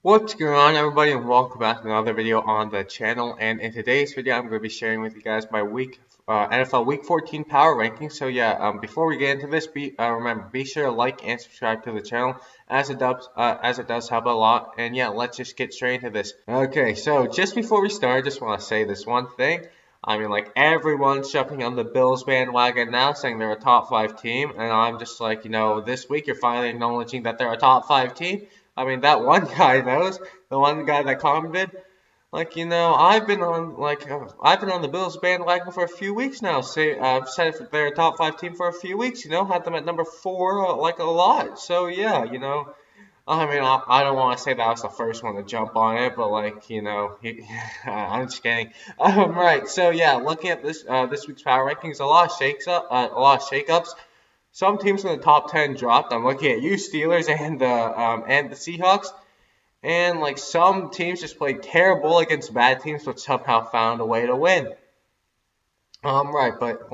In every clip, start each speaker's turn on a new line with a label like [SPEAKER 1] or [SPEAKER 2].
[SPEAKER 1] What's going on, everybody, and welcome back to another video on the channel. And in today's video, I'm going to be sharing with you guys my NFL Week 14 power rankings. So yeah, before we get into this, remember, be sure to like and subscribe to the channel, as it does help a lot. And yeah, let's just get straight into this. Okay, so just before we start, I just want to say this one thing. I mean, like, everyone's jumping on the Bills bandwagon now, saying they're a top five team, and I'm just like, this week you're finally acknowledging that they're a top five team. I mean, that one guy knows, the one guy that commented, like, I've been on the Bills bandwagon for a few weeks now. I've said they're a top five team for a few weeks. Had them at number four, like, a lot. So yeah, I mean, I don't want to say that I was the first one to jump on it, but like, I'm just kidding. Right. So yeah, looking at this week's power rankings, a lot of shakeups. Some teams in the top 10 dropped. I'm looking at you, Steelers, and the Seahawks. And like some teams just played terrible against bad teams, but somehow found a way to win. Right, but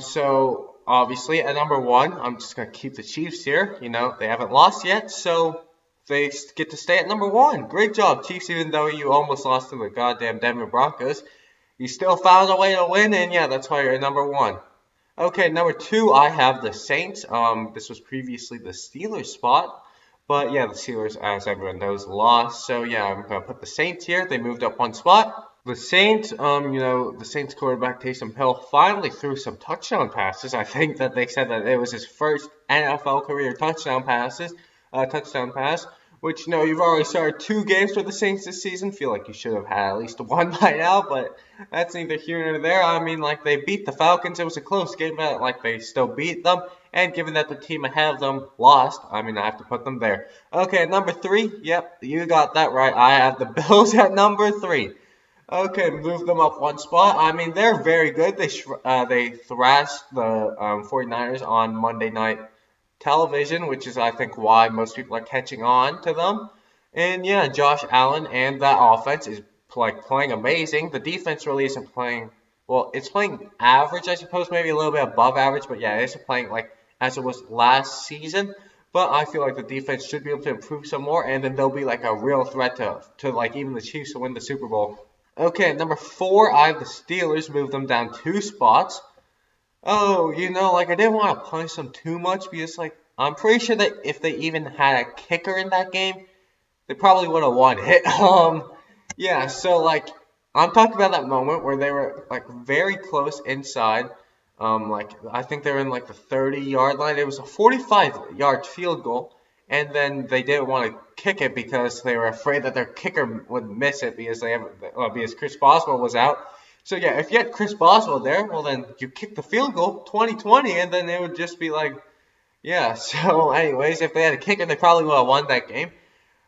[SPEAKER 1] so obviously at number one, I'm just gonna keep the Chiefs here. They haven't lost yet, so they get to stay at number one. Great job, Chiefs. Even though you almost lost to the goddamn Denver Broncos, you still found a way to win, and yeah, that's why you're at number one. Okay, number two, I have the Saints. This was previously the Steelers spot, but yeah, the Steelers, as everyone knows, lost. So yeah, I'm gonna put the Saints here. They moved up one spot. The Saints quarterback Taysom Hill finally threw some touchdown passes. I think that they said that it was his first NFL career touchdown pass. Which you've already started two games for the Saints this season. Feel like you should have had at least one by now, but that's neither here nor there. I mean, like they beat the Falcons. It was a close game, but like they still beat them. And given that the team ahead of them lost, I mean, I have to put them there. Okay, number three. Yep, you got that right. I have the Bills at number three. Okay, move them up one spot. I mean, they're very good. They thrashed the 49ers on Monday night television, which is I think why most people are catching on to them. And yeah, Josh Allen and that offense is like playing amazing. The defense really isn't playing well. It's playing average, I suppose, maybe a little bit above average, but yeah, it isn't playing like as it was last season. But I feel like the defense should be able to improve some more, and then they'll be like a real threat to like even the Chiefs to win the Super Bowl. Okay, number four, I have the Steelers. Move them down two spots. Oh, like I didn't want to punish them too much because, like, I'm pretty sure that if they even had a kicker in that game, they probably would have won it. Yeah, so like I'm talking about that moment where they were like very close inside. Like I think they were in like the 30-yard line. It was a 45-yard field goal, and then they didn't want to kick it because they were afraid that their kicker would miss it because Chris Boswell was out. So yeah, if you had Chris Boswell there, well then you kick the field goal 20-20, and then it would just be like, yeah. So anyways, if they had a kicker, they probably would have won that game.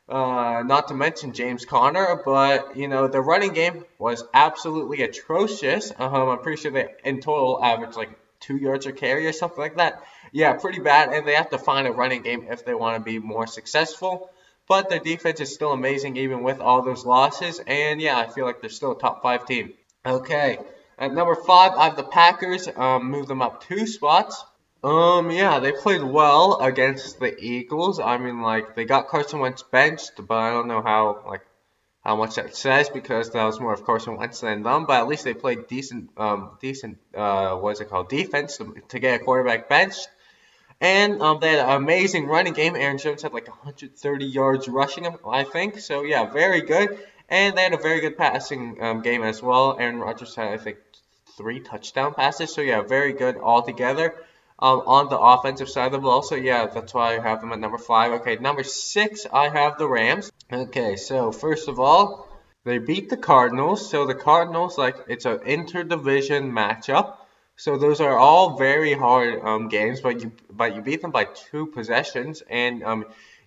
[SPEAKER 1] Not to mention James Conner, but the running game was absolutely atrocious. I'm pretty sure they in total averaged like 2 yards a carry or something like that. Yeah, pretty bad, and they have to find a running game if they want to be more successful. But their defense is still amazing even with all those losses, and yeah, I feel like they're still a top five team. Okay, at number five, I have the Packers. Move them up two spots. Yeah, they played well against the Eagles. I mean, like they got Carson Wentz benched, but I don't know how much that says because that was more of Carson Wentz than them. But at least they played what's it called, defense to get a quarterback benched. And they had an amazing running game. Aaron Jones had like 130 yards rushing him, I think. So yeah, very good. And they had a very good passing game as well. Aaron Rodgers had, I think, 3 touchdown passes. So yeah, very good altogether. On the offensive side of the ball. So yeah, that's why I have them at number five. Okay, number six, I have the Rams. Okay, so first of all, they beat the Cardinals. So the Cardinals, like, it's an interdivision matchup. So those are all very hard games, but you beat them by 2 possessions, and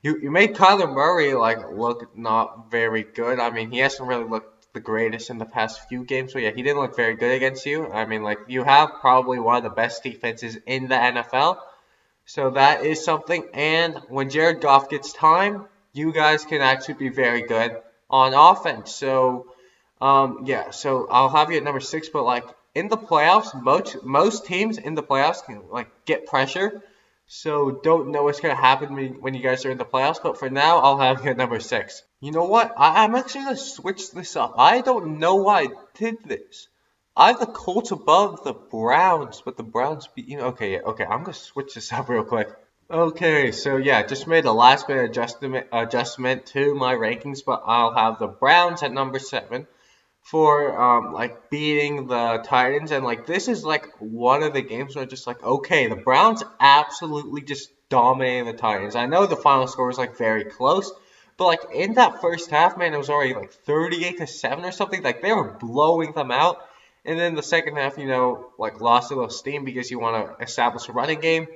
[SPEAKER 1] you made Kyler Murray like look not very good. I mean, he hasn't really looked the greatest in the past few games, so yeah, he didn't look very good against you. I mean, like you have probably one of the best defenses in the NFL, so that is something. And when Jared Goff gets time, you guys can actually be very good on offense. So yeah, so I'll have you at number six, but like in the playoffs, most teams in the playoffs can like get pressure. So don't know what's gonna happen when you guys are in the playoffs. But for now, I'll have you at number 6. You know what? I'm actually gonna switch this up. I don't know why I did this. I have the Colts above the Browns, but the Browns beat you know. Okay, yeah, okay. I'm gonna switch this up real quick. Okay, so yeah, just made a last minute adjustment to my rankings, but I'll have the Browns at number 7 for like beating the Titans, and like this is like one of the games where I'm just like, okay, the Browns absolutely just dominating the Titans. I know the final score was like very close, but like in that first half, man, it was already like 38-7 or something. Like they were blowing them out. And then the second half, like lost a little steam because you want to establish a running game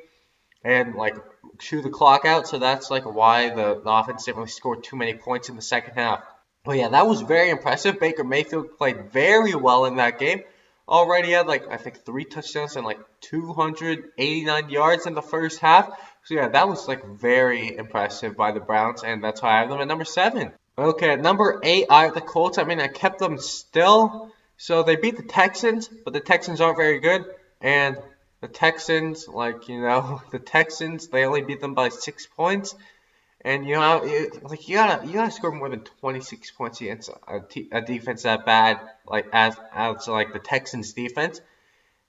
[SPEAKER 1] and like chew the clock out. So that's like why the offense didn't really score too many points in the second half. But yeah, that was very impressive. Baker Mayfield played very well in that game. Already had like I think 3 touchdowns and like 289 yards in the first half. So yeah, that was like very impressive by the Browns, and that's why I have them at number 7. Okay, at number 8, I have the Colts. I mean, I kept them still. So they beat the Texans, but the Texans aren't very good, and the Texans, the Texans, they only beat them by 6 points. And you gotta score more than 26 points against a defense that bad, like as like the Texans defense.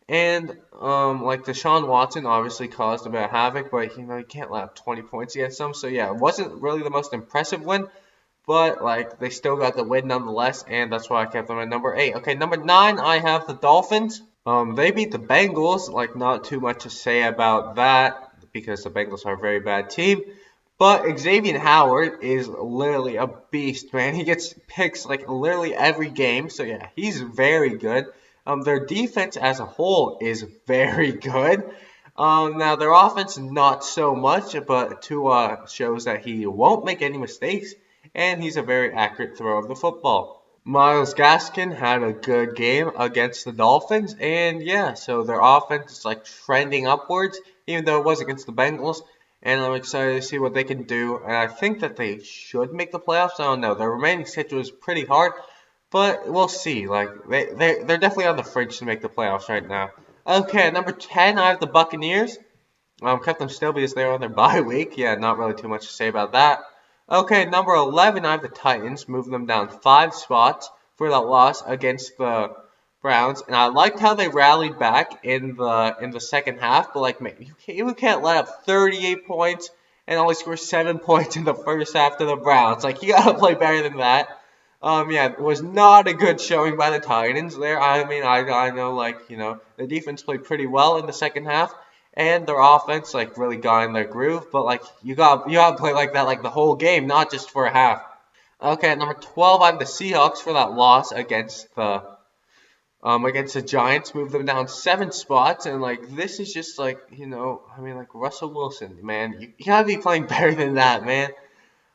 [SPEAKER 1] And like Deshaun Watson obviously caused a bit of havoc, but you can't let up 20 points against them. So yeah, it wasn't really the most impressive win, but like they still got the win nonetheless, and that's why I kept them at number 8. Okay, number 9, I have the Dolphins. They beat the Bengals. Like not too much to say about that because the Bengals are a very bad team. But Xavier Howard is literally a beast, man. He gets picks like literally every game. So yeah, he's very good. Their defense as a whole is very good. Now their offense not so much, but Tua shows that he won't make any mistakes, and he's a very accurate thrower of the football. Myles Gaskin had a good game against the Dolphins, and yeah, so their offense is like trending upwards, even though it was against the Bengals. And I'm excited to see what they can do. And I think that they should make the playoffs. I don't know. Their remaining schedule is pretty hard, but we'll see. Like they're definitely on the fringe to make the playoffs right now. Okay, number 10, I have the Buccaneers. Kept them still because they're on their bye week. Yeah, not really too much to say about that. Okay, number 11, I have the Titans. Moving them down 5 spots for that loss against the Browns, and I liked how they rallied back in the second half. But like, man, you can't let up 38 points and only score 7 points in the first half to the Browns. Like, you gotta play better than that. Yeah, it was not a good showing by the Titans there. I mean, I know the defense played pretty well in the second half, and their offense like really got in their groove. But like, you gotta play like that like the whole game, not just for a half. Okay, at number 12, I have the Seahawks for that loss against the Giants, moved them down 7 spots, and like this is just like like Russell Wilson, man, you gotta be playing better than that, man.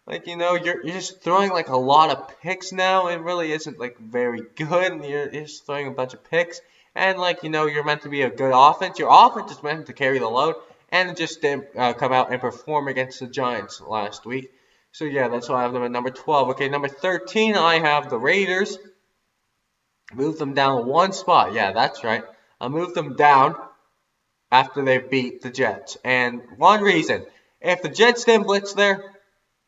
[SPEAKER 1] Like you're just throwing like a lot of picks now. It really isn't like very good. And you're just throwing a bunch of picks, and like you're meant to be a good offense. Your offense is meant to carry the load, and it just didn't come out and perform against the Giants last week. So yeah, that's why I have them at number 12. Okay, number 13, I have the Raiders. Move them down 1 spot. Yeah, that's right. I moved them down after they beat the Jets. And one reason. If the Jets didn't blitz there,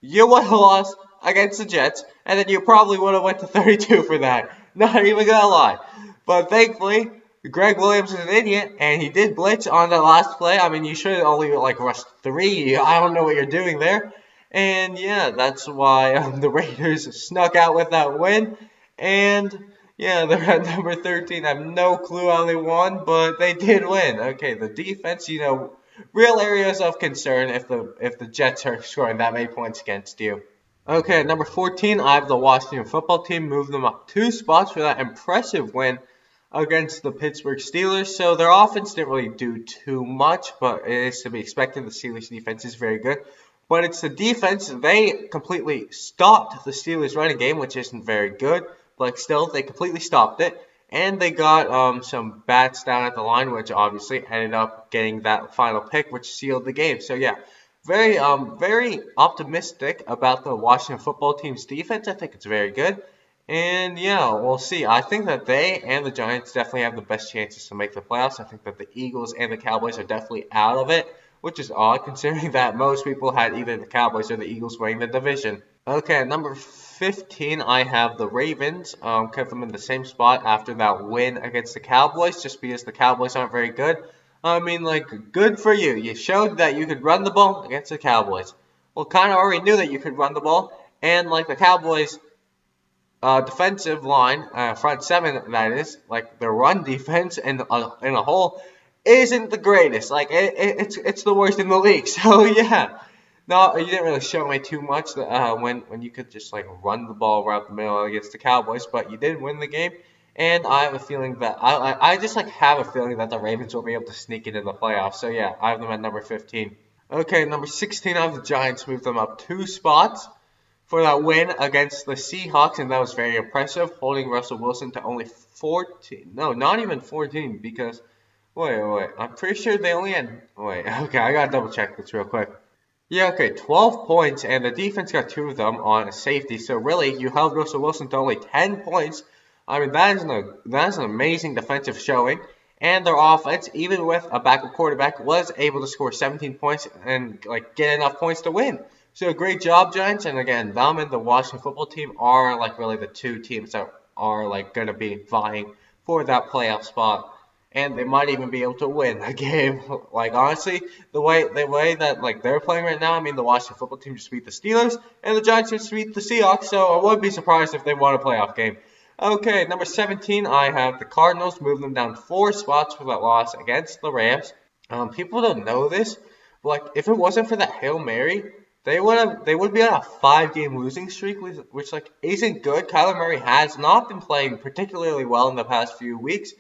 [SPEAKER 1] you would have lost against the Jets. And then you probably would have went to 32 for that. Not even gonna lie. But thankfully, Greg Williams is an idiot. And he did blitz on the last play. I mean, you should have only rushed 3. I don't know what you're doing there. And yeah, that's why the Raiders snuck out with that win. And yeah, they're at number 13. I have no clue how they won, but they did win. Okay, the defense, real areas of concern if the Jets are scoring that many points against you. Okay, at number 14, I have the Washington football team. Move them up 2 spots for that impressive win against the Pittsburgh Steelers. So their offense didn't really do too much, but it is to be expected. The Steelers defense is very good. But it's the defense. They completely stopped the Steelers running game, which isn't very good. But still, they completely stopped it. And they got some bats down at the line, which obviously ended up getting that final pick, which sealed the game. So yeah, very optimistic about the Washington football team's defense. I think it's very good. And yeah, we'll see. I think that they and the Giants definitely have the best chances to make the playoffs. I think that the Eagles and the Cowboys are definitely out of it. which is odd considering that most people had either the Cowboys or the Eagles winning the division. Okay, at number 15, I have the Ravens. Kept them in the same spot after that win against the Cowboys, just because the Cowboys aren't very good. I mean, like, good for you. You showed that you could run the ball against the Cowboys. Well, kind of already knew that you could run the ball, and like the Cowboys' defensive line, front seven, that is, like their run defense in a whole, isn't the greatest. Like it's the worst in the league. So yeah, no, you didn't really show me too much when you could just like run the ball right up the middle against the Cowboys, but you did win the game. And I have a feeling that I just like have a feeling that the Ravens will be able to sneak into the playoffs. So yeah, I have them at number 15. Okay, number 16, I have the Giants, moved them up 2 spots for that win against the Seahawks, and that was very impressive, holding Russell Wilson to only 14. No, not even 14, because, wait, I'm pretty sure they only had, okay, I gotta double check this real quick. Yeah, okay, 12 points, and the defense got 2 of them on a safety, so really, you held Russell Wilson to only 10 points. I mean, that is an amazing defensive showing, and their offense, even with a backup quarterback, was able to score 17 points and, like, get enough points to win. So great job, Giants. And again, them and the Washington football team are like really the 2 teams that are like going to be vying for that playoff spot. And they might even be able to win a game. Like honestly, the way that like they're playing right now, I mean the Washington football team just beat the Steelers and the Giants just beat the Seahawks. So I wouldn't be surprised if they won a playoff game. Okay, number 17, I have the Cardinals. Move them down 4 spots for that loss against the Rams. People don't know this, but like if it wasn't for that Hail Mary, they would be on a 5-game losing streak, which like isn't good. Kyler Murray has not been playing particularly well in the past few weeks,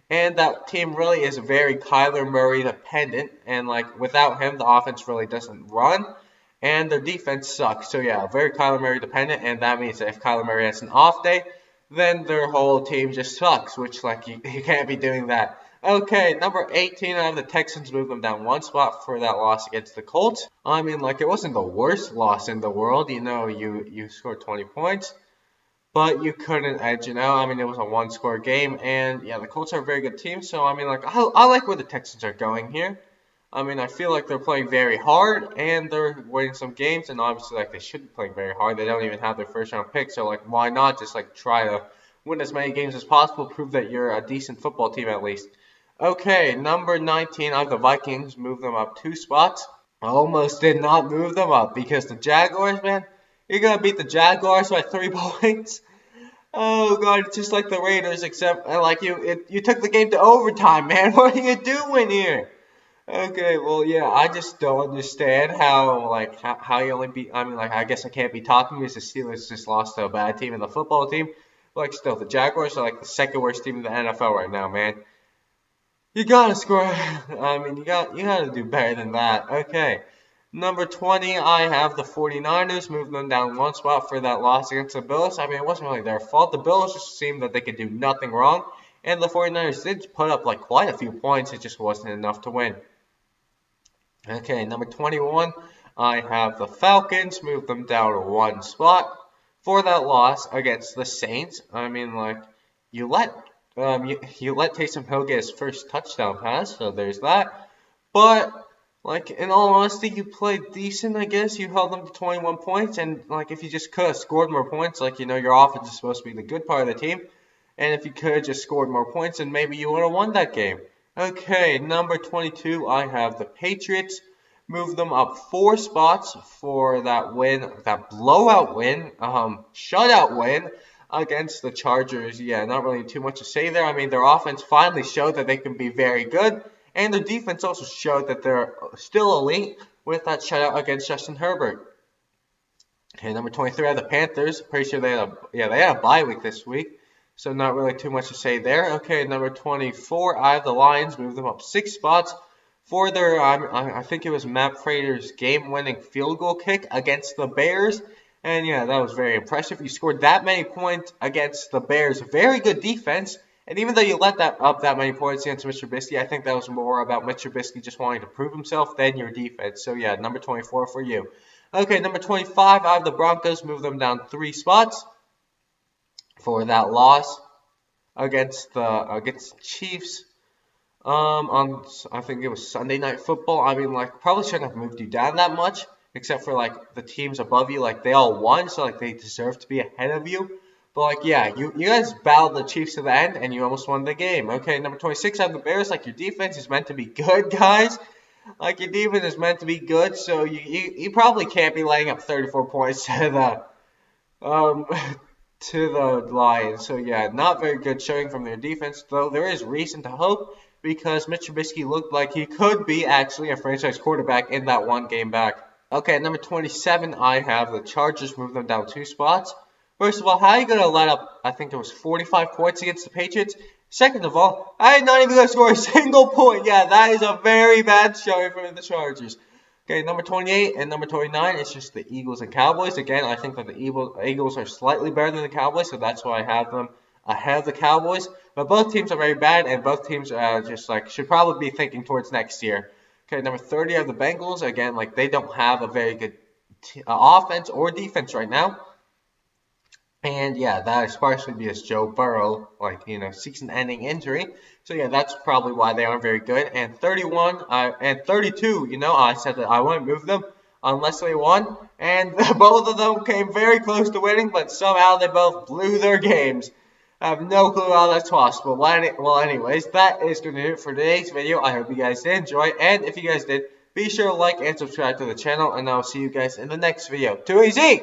[SPEAKER 1] and that team really is very Kyler Murray dependent. And like without him, the offense really doesn't run, and their defense sucks. So yeah, very Kyler Murray dependent, and that means that if Kyler Murray has an off day, then their whole team just sucks. Which like you can't be doing that. Okay, number 18, I have the Texans, move them down 1 spot for that loss against the Colts. I mean, like, it wasn't the worst loss in the world. You know, you scored 20 points, but you couldn't edge it out. I mean, it was a 1-score game, and yeah, the Colts are a very good team. So, I mean, like, I like where the Texans are going here. I mean, I feel like they're playing very hard, and they're winning some games, and obviously, like, they should be playing very hard. They don't even have their first-round pick, so, like, why not just, like, try to win as many games as possible, prove that you're a decent football team at least. Okay, number 19, I have the Vikings, move them up 2 spots. I almost did not move them up because the Jaguars, man, you're going to beat the Jaguars by 3 points. Oh, God, it's just like the Raiders, except, like, you took the game to overtime, man. What are you doing here? Okay, well, yeah, I just don't understand how you only beat, I mean, like, I guess I can't be talking because the Steelers just lost to a bad team in the football team. But, like, still, the Jaguars are, like, the 2nd worst team in the NFL right now, man. You gotta score. I mean, you gotta do better than that. Okay. Number 20, I have the 49ers. Move them down 1 spot for that loss against the Bills. I mean, it wasn't really their fault. The Bills just seemed that they could do nothing wrong. And the 49ers did put up, like, quite a few points. It just wasn't enough to win. Okay, number 21, I have the Falcons. Move them down 1 spot for that loss against the Saints. I mean, like, you let Taysom Hill get his first touchdown pass, so there's that. But, like, in all honesty, you played decent, I guess. You held them to 21 points, and, like, if you just could have scored more points, like, you know, your offense is supposed to be the good part of the team, and if you could have just scored more points, then maybe you would have won that game. Okay, number 22, I have the Patriots. Move them up 4 spots for that win, that blowout win, shutout win against the Chargers. Yeah, not really too much to say there. I mean, their offense finally showed that they can be very good, and their defense also showed that they're still elite with that shutout against Justin Herbert. Okay, number 23, I have the Panthers. Pretty sure they had a bye week this week, so not really too much to say there. Okay, number 24, I have the Lions. Move them up 6 spots for their, I think it was Matt Prater's game-winning field goal kick against the Bears. And yeah, that was very impressive. You scored that many points against the Bears. Very good defense. And even though you let up that many points against Mr. Trubisky, I think that was more about Mr. Trubisky just wanting to prove himself than your defense. So yeah, number 24 for you. Okay, number 25, I have the Broncos. Move them down 3 spots for that loss against the Chiefs. I think it was Sunday Night Football. I mean, like, probably shouldn't have moved you down that much, except for like the teams above you, like they all won, so like they deserve to be ahead of you. But like, yeah, you guys battled the Chiefs to the end, and you almost won the game. Okay, number 26, I have the Bears. Like your defense is meant to be good, guys. Like your defense is meant to be good, so you probably can't be laying up 34 points to the to the Lions. So yeah, not very good showing from their defense, though there is reason to hope because Mitch Trubisky looked like he could be actually a franchise quarterback in that one game back. Okay, at number 27, I have the Chargers. Move them down 2 spots. First of all, how are you going to let up, I think it was 45 points against the Patriots? Second of all, I am not even going to score a single point. Yeah, that is a very bad showing from the Chargers. Okay, number 28 and number 29, it's just the Eagles and Cowboys. Again, I think that the Eagles are slightly better than the Cowboys, so that's why I have them ahead of the Cowboys. But both teams are very bad, and both teams just like should probably be thinking towards next year. Okay, number 30 are the Bengals. Again, like they don't have a very good offense or defense right now. And yeah, that is partially because Joe Burrow, like, season-ending injury. So yeah, that's probably why they aren't very good. And 31 and 32, I said that I wouldn't move them unless they won. And both of them came very close to winning, but somehow they both blew their games. I have no clue how that's possible. Well, anyways, that is going to do it for today's video. I hope you guys did enjoy. And if you guys did, be sure to like and subscribe to the channel. And I'll see you guys in the next video. Too easy!